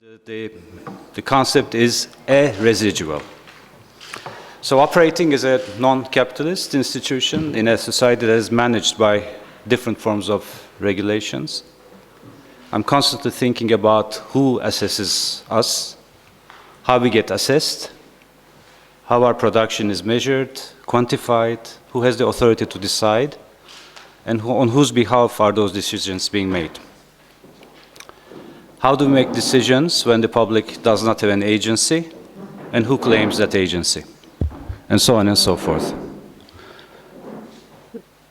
The concept is a residual. So operating as a non-capitalist institution in a society that is managed by different forms of regulations, I'm constantly thinking about who assesses us, how we get assessed, how our production is measured, quantified, who has the authority to decide, and on whose behalf are those decisions being made. How do we make decisions when the public does not have an agency, and who claims that agency? And so on and so forth.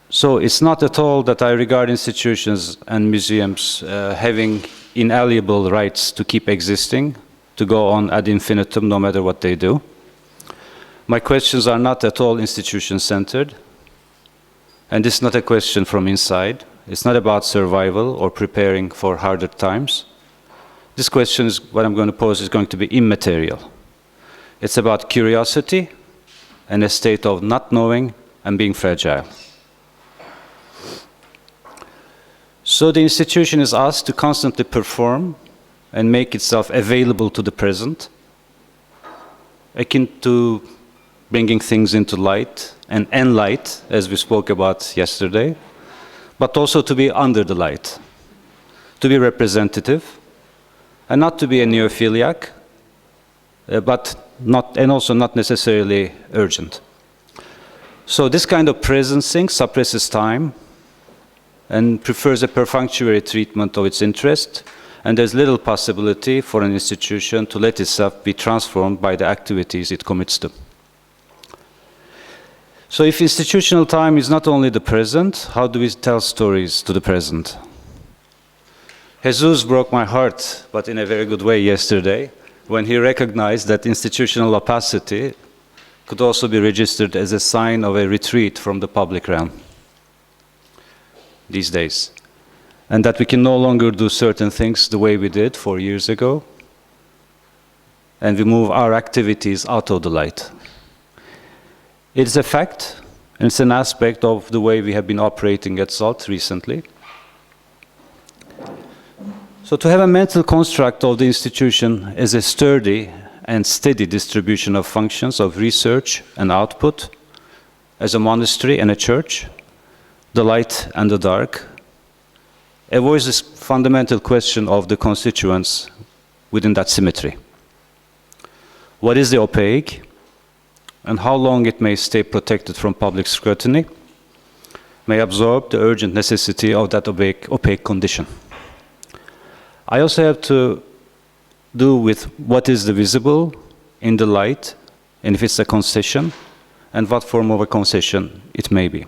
So it's not at all that I regard institutions and museums having inalienable rights to keep existing, to go on ad infinitum no matter what they do. My questions are not at all institution-centered, and this is not a question from inside. It's not about survival or preparing for harder times. This question is, what I'm going to pose is going to be immaterial. It's about curiosity and a state of not knowing and being fragile. So the institution is asked to constantly perform and make itself available to the present, akin to bringing things into light and light, as we spoke about yesterday, but also to be under the light, to be representative, and not to be a neophiliac, and also not necessarily urgent. So this kind of presencing suppresses time and prefers a perfunctory treatment of its interest, and there's little possibility for an institution to let itself be transformed by the activities it commits to. So if institutional time is not only the present, how do we tell stories to the present? Jesus broke my heart, but in a very good way yesterday, when he recognized that institutional opacity could also be registered as a sign of a retreat from the public realm these days, and that we can no longer do certain things the way we did 4 years ago, and we move our activities out of the light. It is a fact, and it's an aspect of the way we have been operating at SALT recently. So to have a mental construct of the institution as a sturdy and steady distribution of functions of research and output, as a monastery and a church, the light and the dark, avoids this fundamental question of the constituents within that symmetry. What is the opaque, and how long it may stay protected from public scrutiny, may absorb the urgent necessity of that opaque condition. I also have to do with what is the visible in the light, and if it's a concession, and what form of a concession it may be.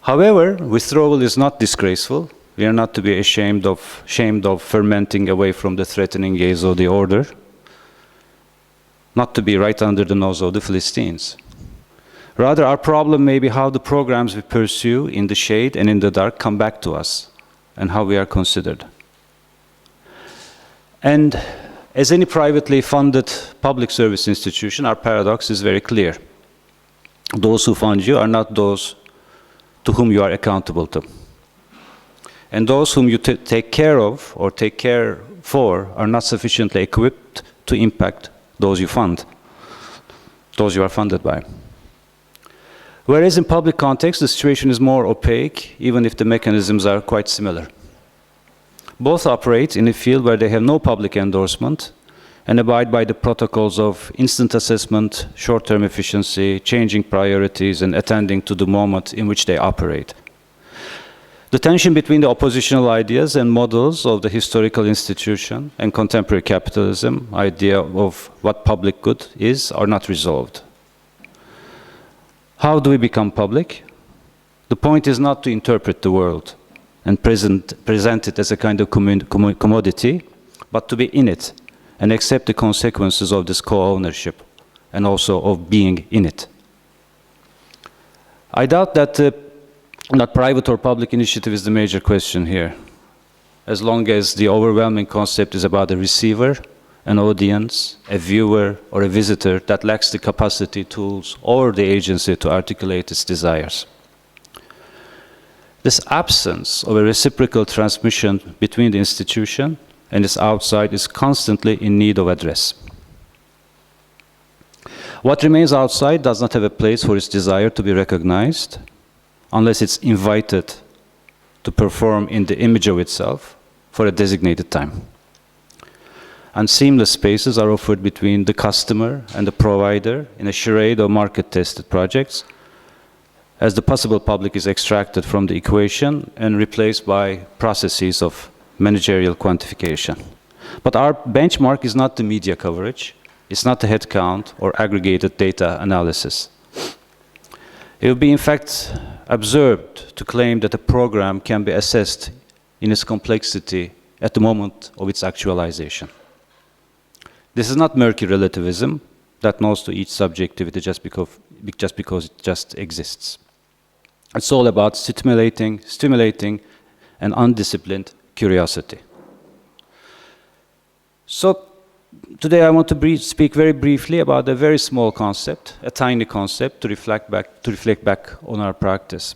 However, withdrawal is not disgraceful. We are not to be ashamed of fermenting away from the threatening gaze of the order, not to be right under the nose of the Philistines. Rather, our problem may be how the programs we pursue in the shade and in the dark come back to us, and how we are considered. And as any privately funded public service institution, our paradox is very clear. Those who fund you are not those to whom you are accountable to. And those whom you take care of or take care for are not sufficiently equipped to impact those you fund, those you are funded by. Whereas in public context, the situation is more opaque, even if the mechanisms are quite similar. Both operate in a field where they have no public endorsement and abide by the protocols of instant assessment, short-term efficiency, changing priorities, and attending to the moment in which they operate. The tension between the oppositional ideas and models of the historical institution and contemporary capitalism, idea of what public good is, are not resolved. How do we become public? The point is not to interpret the world and present it as a kind of commodity, but to be in it and accept the consequences of this co-ownership and also of being in it. I doubt that not private or public initiative is the major question here, as long as the overwhelming concept is about a receiver, an audience, a viewer, or a visitor that lacks the capacity, tools, or the agency to articulate its desires. This absence of a reciprocal transmission between the institution and its outside is constantly in need of address. What remains outside does not have a place for its desire to be recognized unless it's invited to perform in the image of itself for a designated time. And seamless spaces are offered between the customer and the provider in a charade of market-tested projects, as the possible public is extracted from the equation and replaced by processes of managerial quantification. But our benchmark is not the media coverage, it's not the headcount or aggregated data analysis. It would be in fact absurd to claim that a program can be assessed in its complexity at the moment of its actualization. This is not murky relativism that knows to each subjectivity just because it just exists. It's all about stimulating an undisciplined curiosity. So today I want to speak very briefly about a very small concept, a tiny concept, to reflect back on our practice.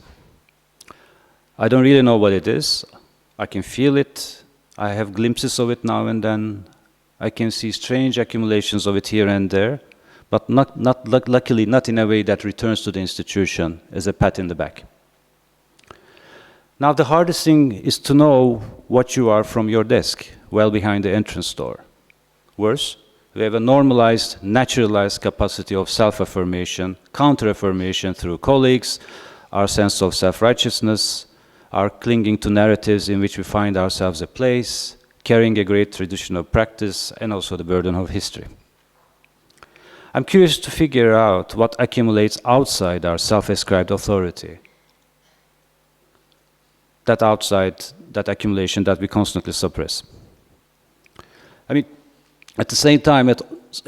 I don't really know what it is. I can feel it. I have glimpses of it now and then. I can see strange accumulations of it here and there, but luckily not in a way that returns to the institution as a pat in the back. Now the hardest thing is to know what you are from your desk, well behind the entrance door. Worse, we have a normalized, naturalized capacity of self-affirmation, counter-affirmation through colleagues, our sense of self-righteousness, our clinging to narratives in which we find ourselves a place, carrying a great tradition of practice, and also the burden of history. I'm curious to figure out what accumulates outside our self-ascribed authority. That outside, that accumulation that we constantly suppress. I mean, at the same time, at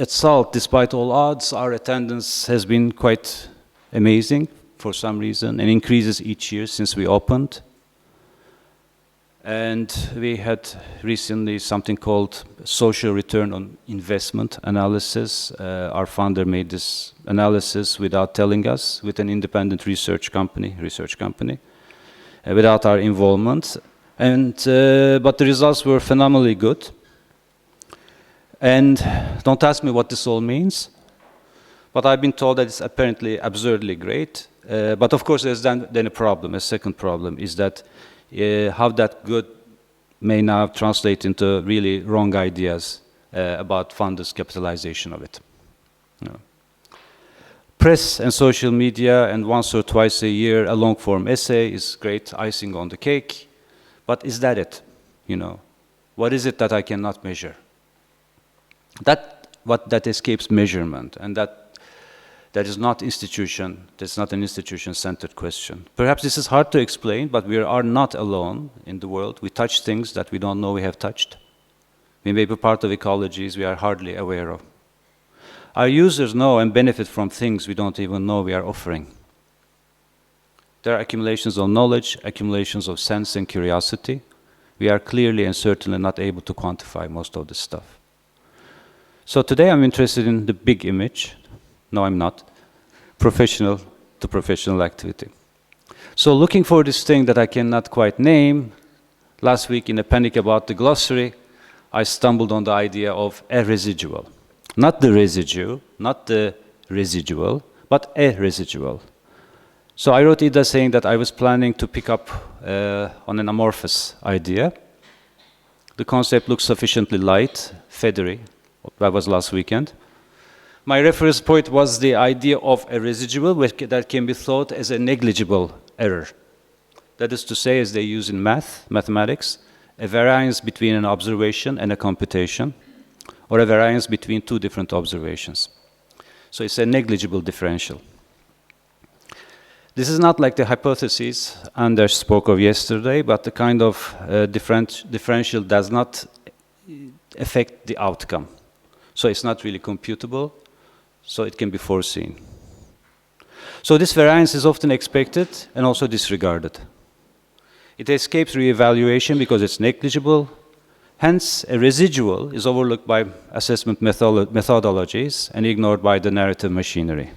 SALT, despite all odds, our attendance has been quite amazing for some reason, and increases each year since we opened. And we had recently something called social return on investment analysis. Our founder made this analysis without telling us, with an independent research company, without our involvement. And but the results were phenomenally good. And don't ask me what this all means, but I've been told that it's apparently absurdly great. But of course, there's then a problem. A second problem is that how that good may now translate into really wrong ideas about funders' capitalization of it. You know. Press and social media and once or twice a year a long-form essay is great icing on the cake, but is that it? You know, what is it that I cannot measure? That escapes measurement, and that is not institution. That's not an institution-centered question. Perhaps this is hard to explain, but we are not alone in the world. We touch things that we don't know we have touched. We may be part of ecologies we are hardly aware of. Our users know and benefit from things we don't even know we are offering. There are accumulations of knowledge, accumulations of sense and curiosity. We are clearly and certainly not able to quantify most of this stuff. So today I'm interested in the big image. No, I'm not. Professional to professional activity. So looking for this thing that I cannot quite name, last week in a panic about the glossary, I stumbled on the idea of a residual. Not the residue, not the residual, but a residual. So I wrote Ida saying that I was planning to pick up on an amorphous idea. The concept looks sufficiently light, feathery. That was last weekend. My reference point was the idea of a residual that can be thought as a negligible error. That is to say, as they use in mathematics, a variance between an observation and a computation, or a variance between two different observations. So it's a negligible differential. This is not like the hypothesis Anders spoke of yesterday, but the kind of differential does not affect the outcome. So it's not really computable, so it can be foreseen. So this variance is often expected and also disregarded. It escapes re-evaluation because it's negligible. Hence, a residual is overlooked by assessment methodologies and ignored by the narrative machinery.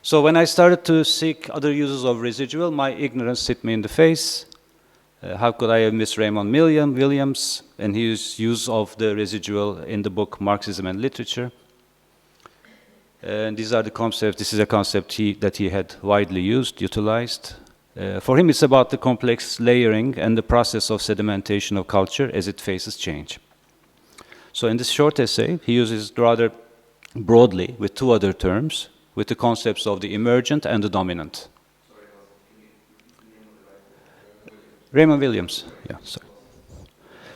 So when I started to seek other uses of residual, my ignorance hit me in the face. How could I have missed Raymond Williams and his use of the residual in the book Marxism and Literature? And these are the concepts. This is a concept that he had widely utilized. For him, it's about the complex layering and the process of sedimentation of culture as it faces change. So in this short essay, he uses rather broadly, with two other terms, with the concepts of the emergent and the dominant. Raymond Williams, yeah, sorry.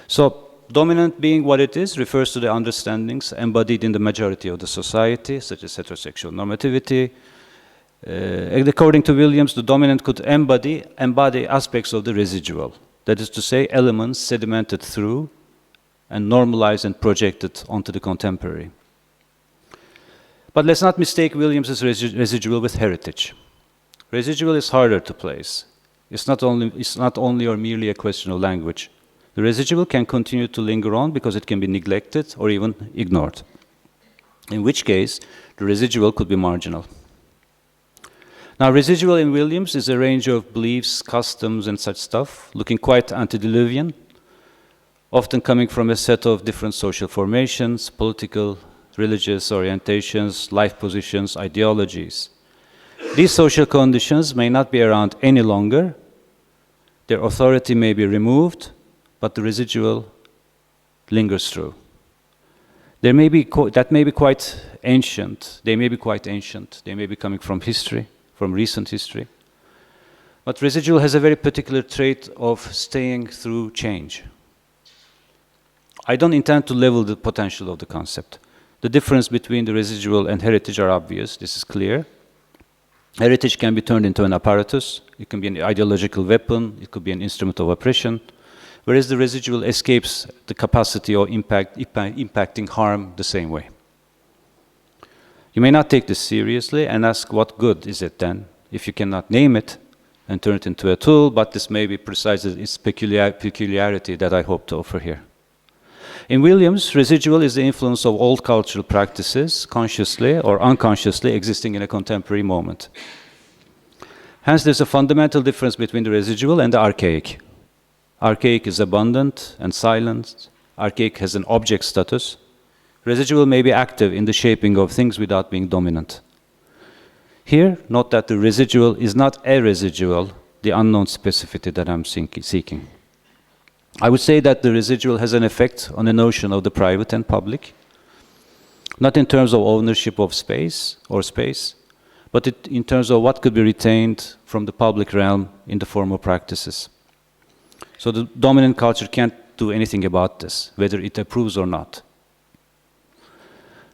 So, dominant being what it is refers to the understandings embodied in the majority of the society, such as heterosexual normativity. And according to Williams, the dominant could embody aspects of the residual. That is to say, elements sedimented through and normalized and projected onto the contemporary. But let's not mistake Williams's residual with heritage. Residual is harder to place. It's not only or merely a question of language. The residual can continue to linger on because it can be neglected or even ignored. In which case, the residual could be marginal. Now, residual in Williams is a range of beliefs, customs, and such stuff, looking quite antediluvian, often coming from a set of different social formations, political, religious orientations, life positions, ideologies. These social conditions may not be around any longer. Their authority may be removed, but the residual lingers through. That may be quite ancient. They may be quite ancient. They may be coming from history, from recent history. But residual has a very particular trait of staying through change. I don't intend to level the potential of the concept. The difference between the residual and heritage are obvious. This is clear. Heritage can be turned into an apparatus. It can be an ideological weapon. It could be an instrument of oppression. Whereas the residual escapes the capacity of impacting harm the same way. You may not take this seriously and ask, what good is it then, if you cannot name it and turn it into a tool, but this may be precisely its peculiarity that I hope to offer here. In Williams, residual is the influence of old cultural practices, consciously or unconsciously existing in a contemporary moment. Hence, there's a fundamental difference between the residual and the archaic. Archaic is abundant and silent. Archaic has an object status. Residual may be active in the shaping of things without being dominant. Here, note that the residual is not a residual, the unknown specificity that I'm seeking. I would say that the residual has an effect on the notion of the private and public, not in terms of ownership of space, but in terms of what could be retained from the public realm in the form of practices. So the dominant culture can't do anything about this, whether it approves or not.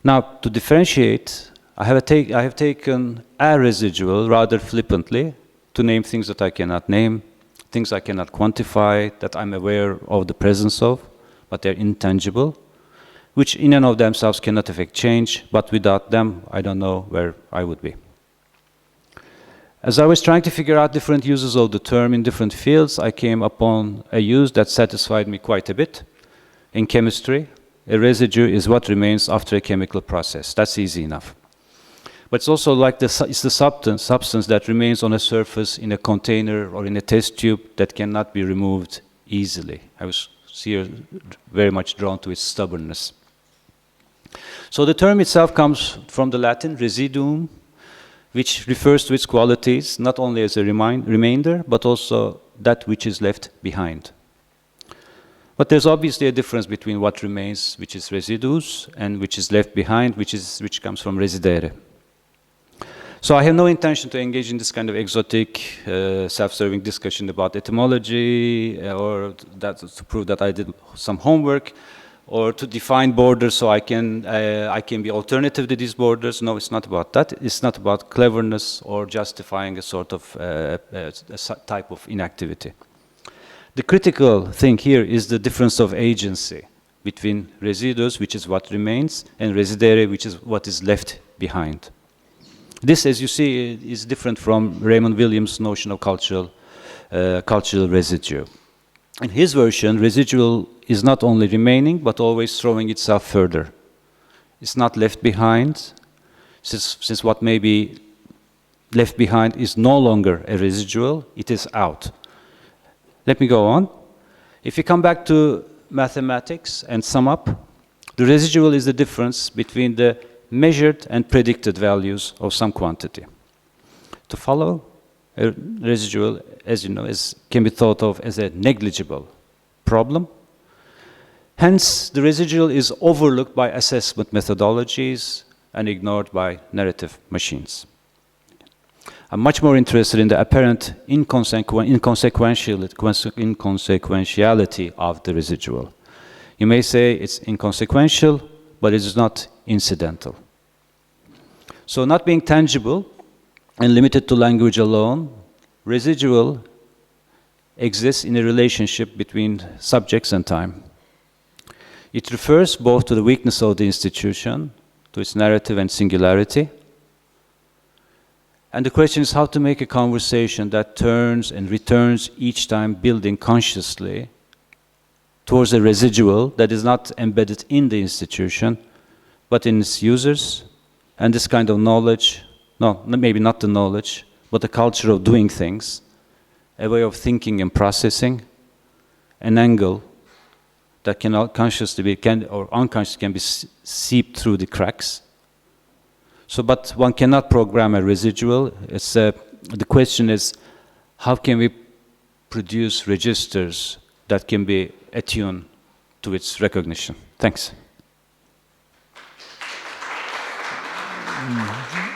Now, to differentiate, I have taken a residual rather flippantly to name things that I cannot name, things I cannot quantify, that I'm aware of the presence of, but they're intangible, which in and of themselves cannot affect change, but without them, I don't know where I would be. As I was trying to figure out different uses of the term in different fields, I came upon a use that satisfied me quite a bit. In chemistry, a residue is what remains after a chemical process. That's easy enough. But it's also like it's the substance that remains on a surface in a container or in a test tube that cannot be removed easily. I was here very much drawn to its stubbornness. So the term itself comes from the Latin residuum, which refers to its qualities not only as a remainder, but also that which is left behind. But there's obviously a difference between what remains, which is residues, and which is left behind, which comes from residere. So I have no intention to engage in this kind of exotic, self-serving discussion about etymology, or to prove that I did some homework, or to define borders so I can be alternative to these borders. No, it's not about that. It's not about cleverness or justifying a sort of a type of inactivity. The critical thing here is the difference of agency between residues, which is what remains, and residere, which is what is left behind. This, as you see, is different from Raymond Williams' notion of cultural residue. In his version, residual is not only remaining, but always throwing itself further. It's not left behind, since what may be left behind is no longer a residual, it is out. Let me go on. If you come back to mathematics and sum up, the residual is the difference between the measured and predicted values of some quantity. To follow, a residual, as you know, can be thought of as a negligible problem. Hence, the residual is overlooked by assessment methodologies and ignored by narrative machines. I'm much more interested in the apparent inconsequentiality of the residual. You may say it's inconsequential, but it is not incidental. So not being tangible and limited to language alone, residual exists in a relationship between subjects and time. It refers both to the weakness of the institution, to its narrative and singularity. And the question is how to make a conversation that turns and returns each time, building consciously towards a residual that is not embedded in the institution, but in its users. And this kind of knowledge, no, maybe not the knowledge, but the culture of doing things, a way of thinking and processing, an angle that cannot consciously be, or unconsciously can be seeped through the cracks. So, but one cannot program a residual. The question is, how can we produce registers that can be attuned to its recognition? Thanks. Mm-hmm.